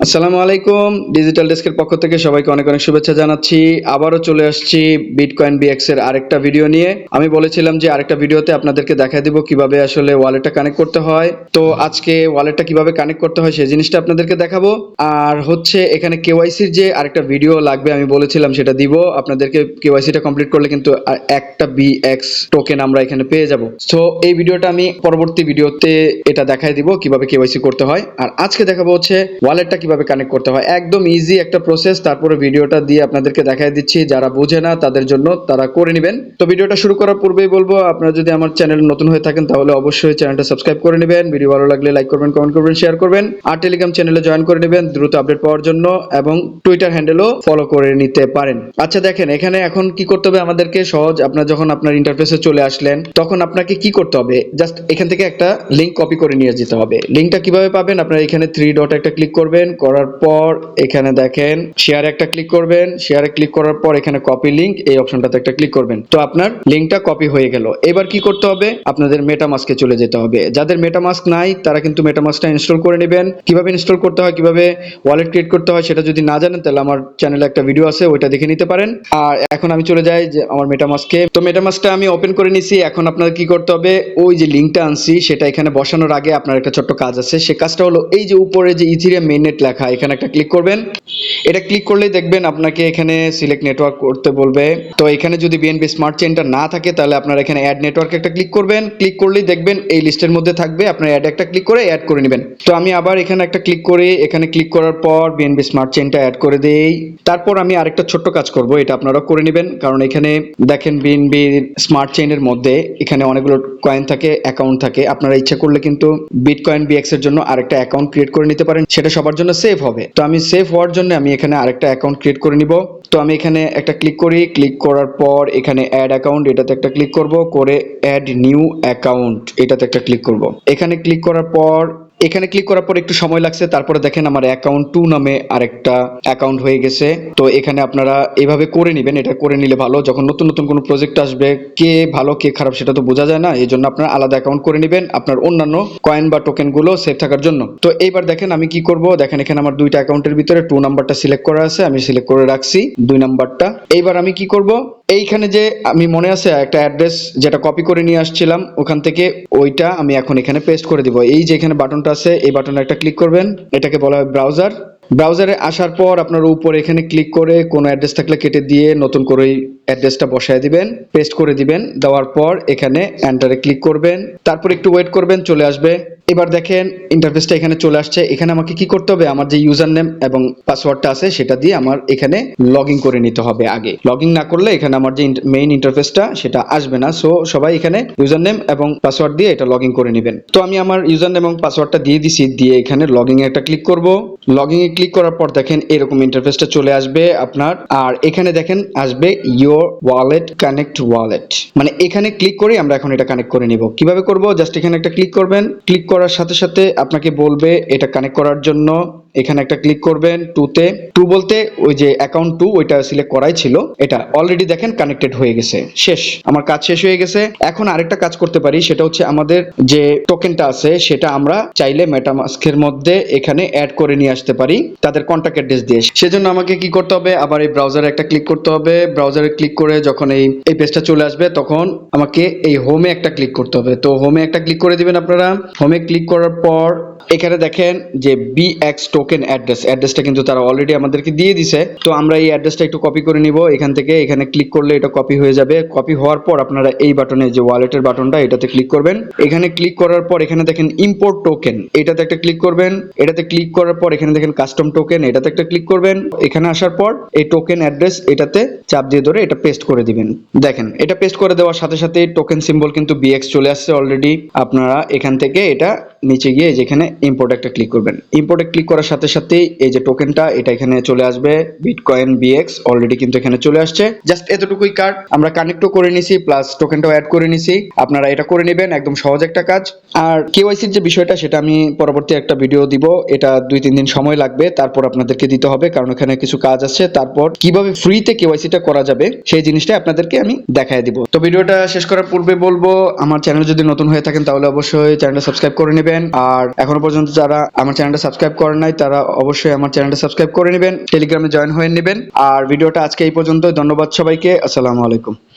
আসসালামু আলাইকুম। ডিজিটাল ডেস্কের পক্ষ থেকে সবাইকে অনেক অনেক শুভেচ্ছা জানাচ্ছি। আবারও চলে আসছি বিটকয়েন বিএক্স এর আরেকটা ভিডিও নিয়ে। আমি বলেছিলাম যে আরেকটা ভিডিওতে আপনাদেরকে দেখায় দিব কিভাবে আসলে ওয়ালেটটা কানেক্ট করতে হয়। তো আজকে ওয়ালেটটা কিভাবে কানেক্ট করতে হয় সেই জিনিসটা আপনাদেরকে দেখাবো। আর হচ্ছে এখানে কেওয়াইসির যে আরেকটা ভিডিও লাগবে আমি বলেছিলাম সেটা দিব আপনাদেরকে। কেওয়াইসিটা কমপ্লিট করলে কিন্তু একটা বিএক্স টোকেন আমরা এখানে পেয়ে যাব। সো এই ভিডিওটা আমি পরবর্তী ভিডিওতে এটা দেখায় দিব কিভাবে কেওয়াইসি করতে হয়। আর আজকে দেখাবো হচ্ছে ওয়ালেটটা কিভাবে কানেক্ট করতে হয়। একদম ইজি একটা প্রসেস। তারপরে ভিডিওটা দিয়ে আপনাদেরকে দেখায় দিচ্ছি, যারা বোঝে না তাদের জন্য তারা করে নেবেন। তো ভিডিওটা শুরু করার পূর্বেই বলবো, আপনারা যদি আমার চ্যানেল নতুন হয়ে থাকেন তাহলে অবশ্যই চ্যানেলটা সাবস্ক্রাইব করে নেবেন। ভিডিও ভালো লাগলে লাইক করবেন, কমেন্ট করবেন, শেয়ার করবেন। আর টেলিগ্রাম চ্যানেলে জয়েন করে নেবেন দ্রুত আপডেট পাওয়ার জন্য, এবং টুইটার হ্যান্ডেলও ফলো করে নিতে পারেন। আচ্ছা দেখেন, এখানে এখন কি করতে হবে আমাদেরকে, সহজ। আপনার যখন আপনার ইন্টারফেসে চলে আসলেন তখন আপনাকে কি করতে হবে, জাস্ট এখান থেকে একটা লিংক কপি করে নিয়ে যেতে হবে। লিংকটা কিভাবে পাবেন, আপনারা এখানে থ্রি ডট একটা ক্লিক করবেন, করার পর এখানে দেখেন শেয়ারে একটা ক্লিক করবেন। শেয়ারে ক্লিক করার পর এখানে কপি লিংক এই অপশনটাতে একটা ক্লিক করবেন। তো আপনার লিংকটা কপি হয়ে গেল। এবার কি করতে হবে, আপনাদের মেটামাস্কে চলে যেতে হবে। যাদের মেটামাস্ক নাই তারা কিন্তু মেটামাস্কটা ইনস্টল করে নেবেন। কিভাবে ইনস্টল করতে হয়, কিভাবে ওয়ালেট ক্রিয়েট করতে হয় সেটা যদি না জানেন তাহলে আমার চ্যানেলে একটা ভিডিও আছে, ওইটা দেখে নিতে পারেন। আর এখন আমি চলে যাই যে আমার মেটামাস্কে। তো মেটামাস্কটা আমি ওপেন করে নিছি। এখন আপনাদের কি করতে হবে, ওই যে লিংকটা আনছি সেটা এখানে বসানোর আগে আপনার একটা ছোট্ট কাজ আছে। সে কাজটা হলো এই যে উপরে যে ইথিরিয়াম মেইননেট লেখা, এখানে একটা ক্লিক করবেন। এটা ক্লিক করলেই দেখবেন আপনাকে এখানে সিলেক্ট নেটওয়ার্ক করতে বলবে। তো এখানে যদি বিএনবি স্মার্ট চেইনটা না থাকে তাহলে আপনারা এখানে অ্যাড নেটওয়ার্কে একটা ক্লিক করবেন। ক্লিক করলেই দেখবেন এই লিস্টের মধ্যে থাকবে, আপনার অ্যাড একটা ক্লিক করে অ্যাড করে নেবেন। তো আমি আবার এখানে একটা ক্লিক করি। এখানে ক্লিক করার পর বিএনবি স্মার্ট চেইনটা অ্যাড করে দেই। তারপর আমি আরেকটা ছোট্ট কাজ করব, এটা আপনারা করে নেবেন, কারণ এখানে দেখেন বিএনবি স্মার্ট চেইনের মধ্যে এখানে অনেকগুলো কয়েন থাকে, অ্যাকাউন্ট থাকে। আপনারা ইচ্ছা করলে কিন্তু বিটকয়েন বিএক্স এর জন্য আরেকটা অ্যাকাউন্ট ক্রিয়েট করে নিতে পারেন, সেটা সবার জন্য সেফ হবে। তো আমি সেফ হওয়ার জন্য আমি এখানে আরেকটা অ্যাকাউন্ট ক্রিয়েট করে নিব। তো আমি এখানে একটা ক্লিক করি। ক্লিক করার পর এখানে অ্যাড অ্যাকাউন্ট এটাতে একটা ক্লিক করব, করে অ্যাড নিউ অ্যাকাউন্ট এটাতে একটা ক্লিক করব। এখানে ক্লিক করার পর একটু সময় লাগছে। তারপরে দেখেন আমার অ্যাকাউন্ট 2 নামে আরেকটা অ্যাকাউন্ট হয়ে গেছে। তো এখানে আপনারা এভাবে করে নেবেন, এটা করে নিলে ভালো। যখন নতুন নতুন কোনো প্রজেক্ট আসবে, কে ভালো কে খারাপ সেটা তো বোঝা যায় না, এই জন্য আপনারা আলাদা অ্যাকাউন্ট করে নেবেন আপনার অন্যান্য কয়েন বা টোকেন গুলো সেভ থাকার জন্য। তো এইবার দেখেন আমি কি করব, দেখেন এখানে আমার দুইটা অ্যাকাউন্টের ভিতরে 2 নাম্বারটা সিলেক্ট করা আছে, আমি সিলেক্ট করে রাখছি 2 নাম্বারটা। এইবার আমি কি করব, এইখানে যে আমি মনে আছে একটা অ্যাড্রেস যেটা কপি করে নিয়ে আসছিলাম ওখান থেকে, ওইটা আমি এখন এখানে পেস্ট করে দিব। এই যে এখানে বাটনটা আছে, এই বাটনে একটা ক্লিক করবেন, এটাকে বলা হয় ব্রাউজার। ব্রাউজারে আসার পর আপনার উপরে এখানে ক্লিক করে কোনো অ্যাড্রেস থাকলে কেটে দিয়ে নতুন করে ওই অ্যাড্রেসটা বসায় দিবেন, পেস্ট করে দিবেন। দেওয়ার পর এখানে এন্টারে ক্লিক করবেন, তারপর একটু ওয়েট করবেন, চলে আসবে। এবার দেখেন ইন্টারফেসটা এখানে চলে আসছে। এখানে আমাকে কি করতে হবে, আমার যে ইউজার নেম এবং পাসওয়ার্ডটা আছে সেটা দিয়ে আমার এখানে লগ ইন করে নিতে হবে আগে। লগ ইন না করলে এখানে আমার যে মেইন ইন্টারফেসটা সেটা আসবে না। সো সবাই এখানে ইউজার নেম এবং পাসওয়ার্ড দিয়ে এটা লগ ইন করে নেবেন। তো আমি আমার ইউজার নেম এবং পাসওয়ার্ডটা দিয়ে দিছি, দিয়ে এখানে লগ ইন এ একটা ক্লিক করব। লগ ইন এ ক্লিক করার পর দেখেন এরকম ইন্টারফেসটা চলে আসবে আপনার। আর এখানে দেখেন আসবে ইয়োর ওয়ালেট কানেক্ট ওয়ালেট, মানে এখানে ক্লিক করে আমরা এখন এটা কানেক্ট করে নিব। কিভাবে করব, জাস্ট এখানে একটা ক্লিক করবেন। ক্লিক করার সাথে সাথে আপনাকে বলবে এটা কানেক্ট করার জন্য এখানে একটা ক্লিক করবেন। টু বলতে ওই যে অ্যাকাউন্ট 2 ওইটা সিলেক্ট করাই ছিল, এটা অলরেডি দেখেন কানেক্টেড হয়ে গেছে। শেষ, আমার কাজ শেষ হয়ে গেছে। এখন আরেকটা কাজ করতে পারি, সেটা হচ্ছে আমাদের যে টোকেনটা আছে সেটা আমরা চাইলে মেটামাস্কের মধ্যে এখানে অ্যাড করে নিয়ে আসতে পারি তাদের কন্টাক্ট অ্যাড্রেস দিয়ে। সেজন্য আমাকে কি করতে হবে, আবার এই ব্রাউজারে একটা ক্লিক করতে হবে। ব্রাউজারে ক্লিক করে যখন এই পেজটা চলে আসবে তখন আমাকে এই হোমে একটা ক্লিক করতে হবে। তো হোমে একটা ক্লিক করে দিবেন আপনারা। হোমে ক্লিক করার পর এখানে দেখেন যে বিএক্স টোকেন অ্যাড্রেসটা কিন্তু তারা অলরেডি আমাদেরকে দিয়ে দিছে। তো আমরা এই অ্যাড্রেসটা একটু কপি করে নিব এখান থেকে। এখানে ক্লিক করলে এটা কপি হয়ে যাবে। কপি হওয়ার পর আপনারা এই বাটনে যে ওয়ালেটের বাটনটা এটাতে ক্লিক করবেন। এখানে ক্লিক করার পর এখানে দেখেন ইম্পোর্ট টোকেন এটাতে একটা ক্লিক করবেন। এটাতে ক্লিক করার পর এখানে দেখেন কাস্টম টোকেন এটাতে একটা ক্লিক করবেন। এখানে আসার পর এই টোকেন অ্যাড্রেস এটাতে চাপ দিয়ে ধরে এটা পেস্ট করে দিবেন। দেখেন এটা পেস্ট করে দেওয়ার সাথে সাথে টোকেন সিম্বল কিন্তু বিএক্স চলে আসছে অলরেডি। আপনারা এখান থেকে এটা নিচে গিয়ে যেখানে ইম্পোর্ট একটা ক্লিক করবেন। ইম্পোর্টে ক্লিক করার সাথে সাথে এই যে টোকেনটা এটা এখানে চলে আসবে, বিটকয়েন বিএক্স অলরেডি কিন্তু এখানে চলে আসছে। জাস্ট এতটুকুই কার্ড আমরা কানেক্টও করে নিছি, প্লাস টোকেনটাও অ্যাড করে নিছি। আপনারা এটা করে নেবেন, একদম সহজ একটা কাজ। আর কেওয়াইসির যে বিষয়টা সেটা আমি পরবর্তী একটা ভিডিও দিব, এটা 2-3 দিন সময় লাগবে, তারপর আপনাদেরকে দিতে হবে কারণ এখানে কিছু কাজ আছে। তারপর কিভাবে ফ্রিতে কেওয়াইসিটা করা যাবে সেই জিনিসটা আপনাদেরকে আমি দেখায় দিব। তো ভিডিওটা শেষ করার পূর্বে বলবো, আমার চ্যানেল যদি নতুন হয়ে থাকেন তাহলে অবশ্যই চ্যানেলটা সাবস্ক্রাইব করে নেবেন। আর এখনো পর্যন্ত যারা আমার চ্যানেলটা সাবস্ক্রাইব করেন নাই তারা অবশ্যই আমার চ্যানেলটা সাবস্ক্রাইব করে নেবেন, টেলিগ্রামে জয়েন হয়ে নেবেন। আর ভিডিওটা আজকে এই পর্যন্ত। ধন্যবাদ সবাইকে। আসসালামু আলাইকুম।